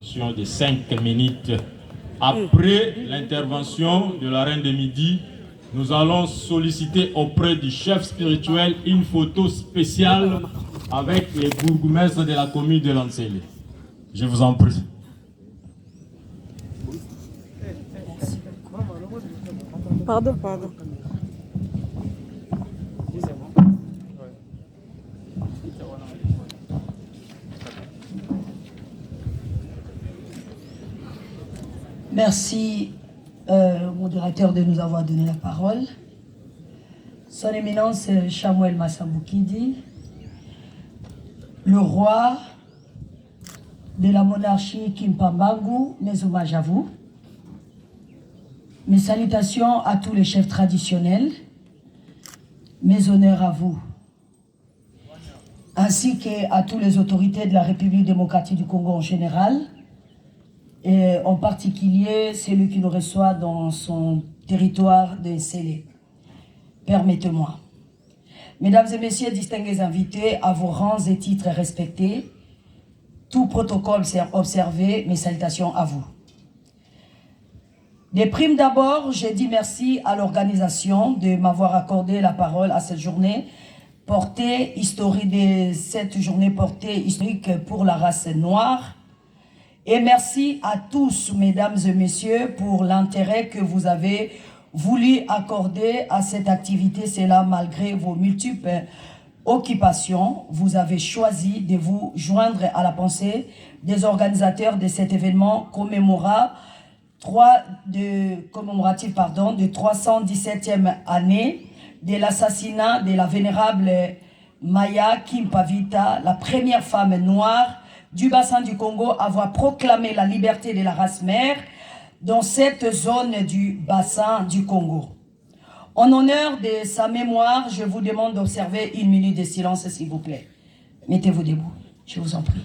De 5 minutes après l'intervention de la Reine de Midi, nous allons solliciter auprès du chef spirituel une photo spéciale avec les bourgmestres de la commune de Lansele. Je vous en prie. Pardon. Merci, modérateur, de nous avoir donné la parole. Son Éminence Samuel Massaboukidi, le roi de la monarchie Kimpambangu, mes hommages à vous. Mes salutations à tous les chefs traditionnels, mes honneurs à vous, ainsi qu'à toutes les autorités de la République démocratique du Congo en général, et en particulier celui qui nous reçoit dans son territoire de Nsele. Permettez-moi. Mesdames et messieurs, distingués invités, à vos rangs et titres respectés, tout protocole s'est observé, mes salutations à vous. Des primes d'abord, je dis merci à l'organisation de m'avoir accordé la parole à cette journée portée historique pour la race noire. Et merci à tous, mesdames et messieurs, pour l'intérêt que vous avez voulu accorder à cette activité. C'est là, malgré vos multiples occupations, vous avez choisi de vous joindre à la pensée des organisateurs de cet événement commémoratif de 317e année de l'assassinat de la vénérable Maya Kimpavita, la première femme noire du bassin du Congo à avoir proclamé la liberté de la race mère dans cette zone du bassin du Congo. En honneur de sa mémoire, je vous demande d'observer une minute de silence, s'il vous plaît. Mettez-vous debout, je vous en prie.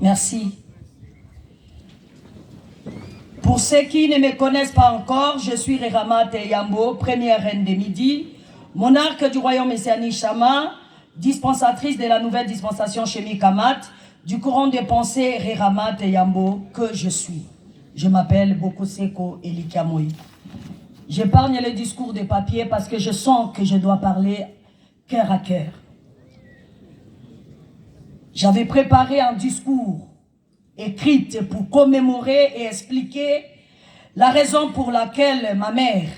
Merci. Pour ceux qui ne me connaissent pas encore, je suis Reramate Yambo, première reine de Midi, monarque du royaume messianique Chama, dispensatrice de la nouvelle dispensation chimique Amat, du courant de pensée Reramate Yambo que je suis. Je m'appelle Bokoseko Elikamoui. J'épargne le discours de papier parce que je sens que je dois parler cœur à cœur. J'avais préparé un discours écrit pour commémorer et expliquer la raison pour laquelle ma mère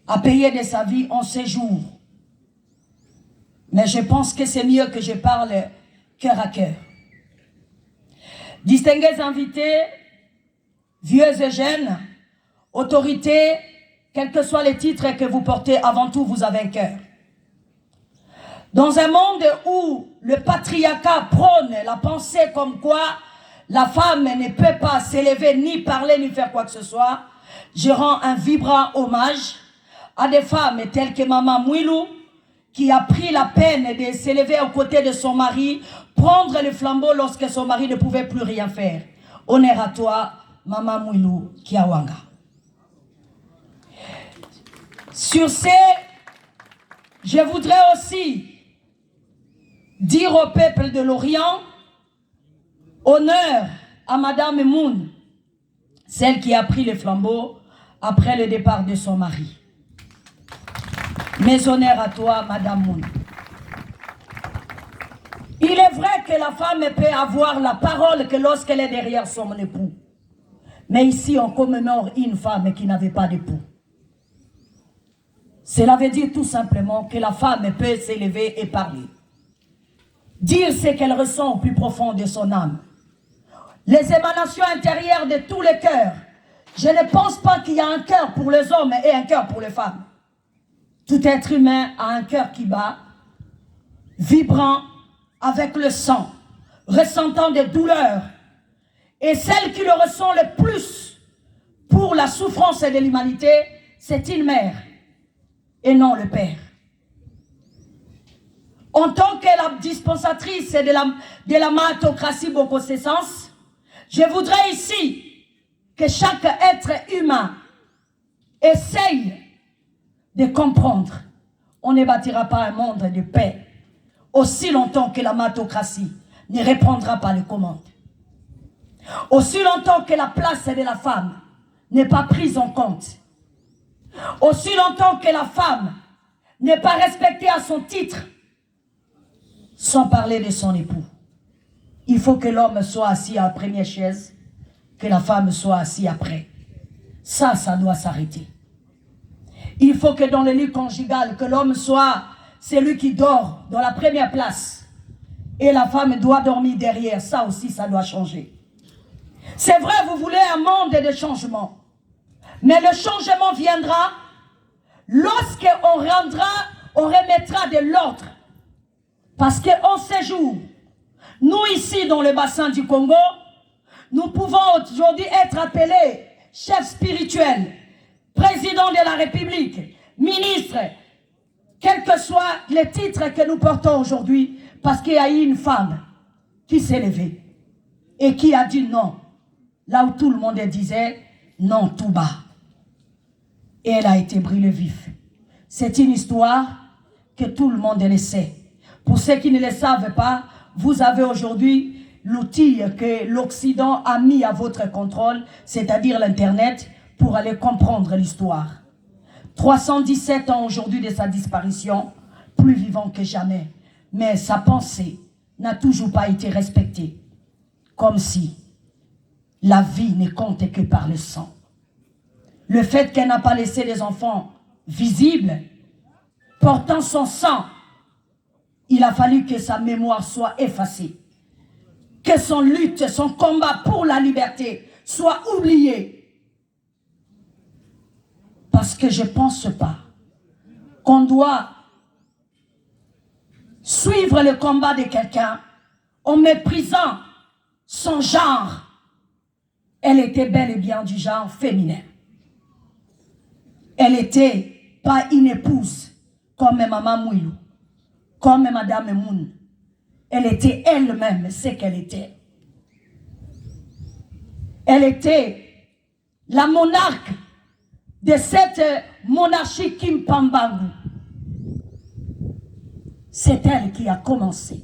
a payé de sa vie en séjour. Mais je pense que c'est mieux que je parle cœur à cœur. Distingués invités, vieux et jeunes, autorités, quels que soient les titres que vous portez, avant tout, vous avez un cœur. Dans un monde où le patriarcat prône la pensée comme quoi la femme ne peut pas s'élever, ni parler, ni faire quoi que ce soit, je rends un vibrant hommage à des femmes telles que Maman Mouilou, qui a pris la peine de s'élever aux côtés de son mari, prendre le flambeau lorsque son mari ne pouvait plus rien faire. Honneur à toi, Maman Mouilou Kiawanga. Sur ce, je voudrais aussi dire au peuple de l'Orient, honneur à Madame Moun, celle qui a pris le flambeau après le départ de son mari. Mes honneurs à toi, Madame Moun. Il est vrai que la femme peut avoir la parole que lorsqu'elle est derrière son époux. Mais ici, on commémore une femme qui n'avait pas d'époux. Cela veut dire tout simplement que la femme peut s'élever et parler. Dire ce qu'elle ressent au plus profond de son âme. Les émanations intérieures de tous les cœurs. Je ne pense pas qu'il y a un cœur pour les hommes et un cœur pour les femmes. Tout être humain a un cœur qui bat, vibrant avec le sang, ressentant des douleurs. Et celle qui le ressent le plus pour la souffrance de l'humanité, c'est une mère et non le père. En tant que la dispensatrice de la méritocratie Bokosessence, je voudrais ici que chaque être humain essaye de comprendre. On ne bâtira pas un monde de paix aussi longtemps que la méritocratie ne reprendra pas les commandes. Aussi longtemps que la place de la femme n'est pas prise en compte. Aussi longtemps que la femme n'est pas respectée à son titre, sans parler de son époux. Il faut que l'homme soit assis à la première chaise, que la femme soit assise après. Ça doit s'arrêter. Il faut que dans le lit conjugal, que l'homme soit celui qui dort dans la première place et la femme doit dormir derrière. Ça aussi, ça doit changer. C'est vrai, vous voulez un monde de changement. Mais le changement viendra lorsqu'on remettra de l'ordre. Parce qu'en ces jours, nous ici dans le bassin du Congo, nous pouvons aujourd'hui être appelés chefs spirituels, président de la République, ministre, quels que soient les titres que nous portons aujourd'hui, parce qu'il y a eu une femme qui s'est levée et qui a dit non, là où tout le monde disait non tout bas. Et elle a été brûlée vive. C'est une histoire que tout le monde le sait. Pour ceux qui ne le savent pas, vous avez aujourd'hui l'outil que l'Occident a mis à votre contrôle, c'est-à-dire l'Internet, pour aller comprendre l'histoire. 317 ans aujourd'hui de sa disparition, plus vivant que jamais. Mais sa pensée n'a toujours pas été respectée. Comme si la vie ne comptait que par le sang. Le fait qu'elle n'a pas laissé les enfants visibles, portant son sang, il a fallu que sa mémoire soit effacée. Que son lutte, son combat pour la liberté soit oublié. Parce que je ne pense pas qu'on doit suivre le combat de quelqu'un en méprisant son genre. Elle était bel et bien du genre féminin. Elle n'était pas une épouse comme Maman Mouilou, comme Madame Moun. Elle était elle-même ce qu'elle était. Elle était la monarque de cette monarchie Kimpambangu. C'est elle qui a commencé.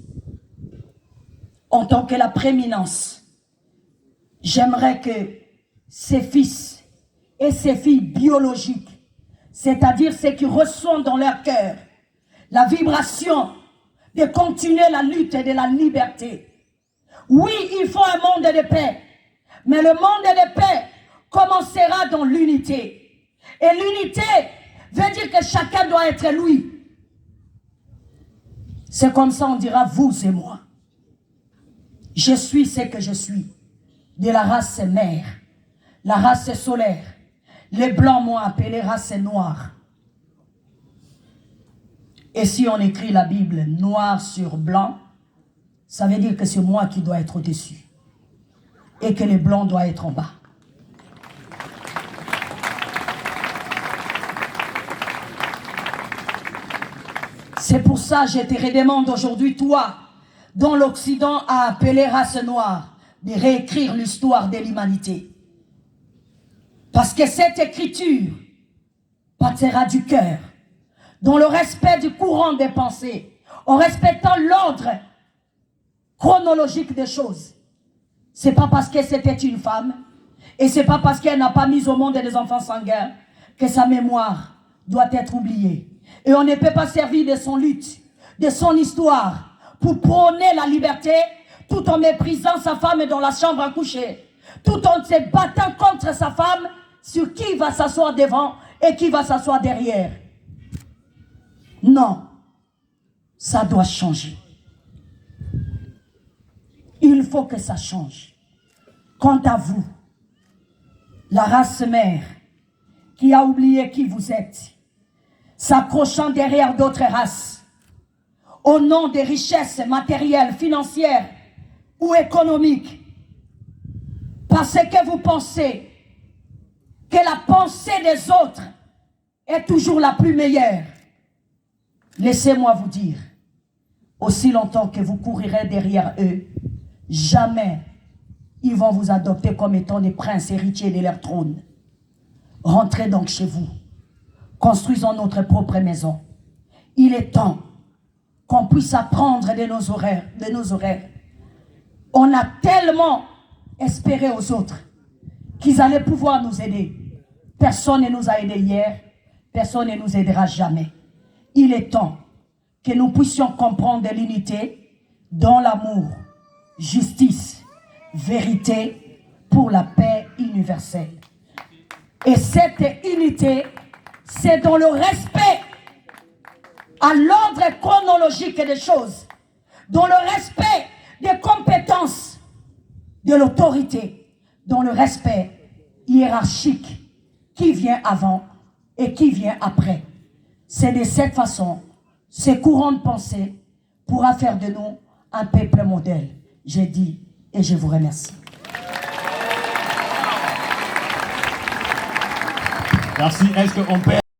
En tant que la prééminence, j'aimerais que ses fils et ses filles biologiques, c'est-à-dire ceux qui ressentent dans leur cœur la vibration de continuer la lutte de la liberté. Oui, il faut un monde de paix, mais le monde de paix commencera dans l'unité. Et l'unité veut dire que chacun doit être lui. C'est comme ça on dira vous et moi. Je suis ce que je suis, de la race mère, la race solaire. Les blancs m'ont appelé race noire. Et si on écrit la Bible noir sur blanc, ça veut dire que c'est moi qui dois être au-dessus. Et que les blancs doivent être en bas. C'est pour ça que je te redemande aujourd'hui, toi, dont l'Occident a appelé race noire, de réécrire l'histoire de l'humanité. Parce que cette écriture partira du cœur, dans le respect du courant des pensées, en respectant l'ordre chronologique des choses. C'est pas parce que c'était une femme, et c'est pas parce qu'elle n'a pas mis au monde des enfants sanguins, que sa mémoire doit être oubliée. Et on ne peut pas servir de son lutte, de son histoire, pour prôner la liberté, tout en méprisant sa femme dans la chambre à coucher, tout en se battant contre sa femme, sur qui va s'asseoir devant et qui va s'asseoir derrière. Non, ça doit changer. Il faut que ça change. Quant à vous, la race mère qui a oublié qui vous êtes, s'accrochant derrière d'autres races, au nom des richesses matérielles, financières ou économiques, parce que vous pensez que la pensée des autres est toujours la plus meilleure. Laissez-moi vous dire, aussi longtemps que vous courirez derrière eux, jamais ils vont vous adopter comme étant des princes héritiers de leur trône. Rentrez donc chez vous. Construisons notre propre maison. Il est temps qu'on puisse apprendre de nos horaires. On a tellement espéré aux autres qu'ils allaient pouvoir nous aider. Personne ne nous a aidés hier, personne ne nous aidera jamais. Il est temps que nous puissions comprendre l'unité dans l'amour, justice, vérité pour la paix universelle. Et cette unité, c'est dans le respect à l'ordre chronologique des choses, dans le respect des compétences, de l'autorité, dans le respect hiérarchique qui vient avant et qui vient après. C'est de cette façon, ce courant de pensée pourra faire de nous un peuple modèle. J'ai dit et je vous remercie. Merci. Est-ce qu'on peut